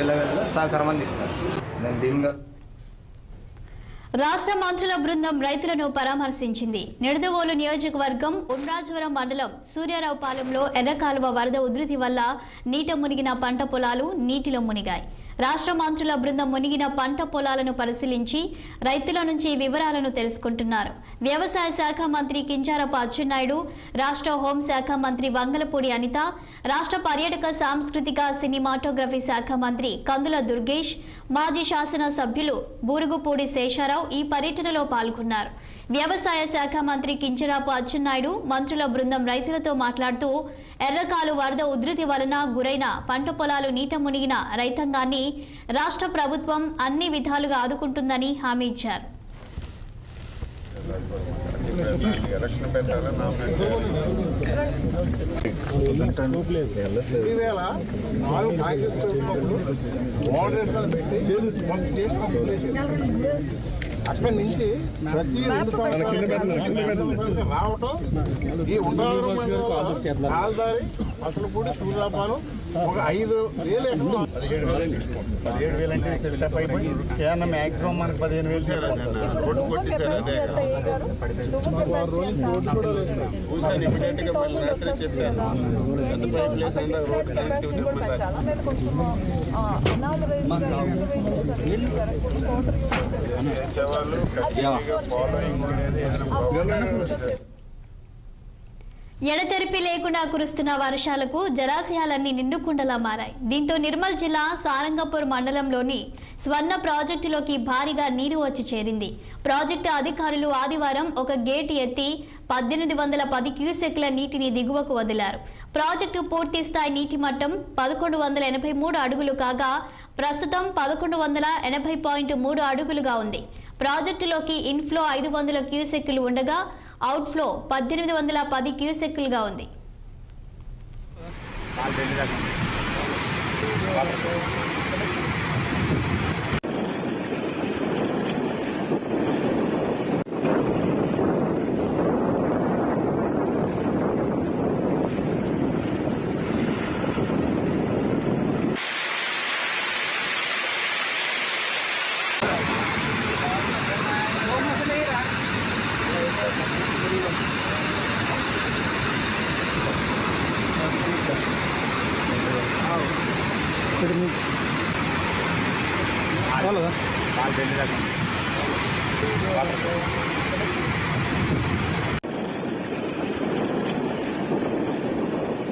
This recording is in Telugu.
లెవెల్లో సహకారం అందిస్తారు. నేను దీనిగా రాష్ట్ర మంత్రుల బృందం రైతులను పరామర్శించింది. నిడదవోలు నియోజకవర్గం ఉండ్రాజవరం మండలం సూర్యారావుపాలెంలో ఎర్రకాలువ వరద ఉధృతి వల్ల నీట మునిగిన పంట పొలాలు నీటిలో మునిగాయి. రాష్ట్ర మంత్రుల బృందం మునిగిన పంట పొలాలను పరిశీలించి రైతుల నుంచి వివరాలను తెలుసుకుంటున్నారు. వ్యవసాయ శాఖ మంత్రి కింజారపు అచ్చెన్నాయుడు, రాష్ట్ర హోంశాఖ మంత్రి వంగలపూడి అనిత, రాష్ట్ర పర్యాటక సాంస్కృతిక సినిమాటోగ్రఫీ శాఖ మంత్రి కందుల దుర్గేష్, మాజీ శాసన సభ్యులు బూరుగుపూడి శేషారావు ఈ పర్యటనలో పాల్గొన్నారు. వ్యవసాయ శాఖ మంత్రి కింజరాపు అచ్చెన్నాయుడు మంత్రుల బృందం రైతులతో మాట్లాడుతూ ఎర్రకాలు వరద ఉధృతి వలన గురైన పంట పొలాలు నీట మునిగిన రైతాంగాన్ని రాష్ట్ర ప్రభుత్వం అన్ని విధాలుగా ఆదుకుంటుందని హామీ ఇచ్చారు. అక్కడి నుంచి ప్రతి 2 సంవత్సరాలు రావటం ఈ రాజధాని అసలు కూడా సూర్యాపాలెం ఒక 5,000 ఎకరాలు 17,000 అంటే మ్యాక్సిమం మనకు 15,000 ఎడతెరిపి లేకుండా కురుస్తున్న వర్షాలకు జలాశయాలన్నీ నిండుకుండలా మారాయి. దీంతో నిర్మల్ జిల్లా సారంగపూర్ మండలంలోని స్వర్ణ ప్రాజెక్టులోకి భారీగా నీరు వచ్చి చేరింది. ప్రాజెక్టు అధికారులు ఆదివారం ఒక గేటు ఎత్తి 1810 క్యూసెక్ల నీటిని దిగువకు వదిలారు. ప్రాజెక్టు పూర్తి స్థాయి నీటి మట్టం 1183 అడుగులు కాగా ప్రస్తుతం 1180.3 అడుగులుగా ఉంది. ప్రాజెక్టులోకి ఇన్ఫ్లో 500 క్యూసెక్కులు ఉండగా అవుట్ఫ్లో 1810 క్యూసెక్కులుగా ఉంది. చాలా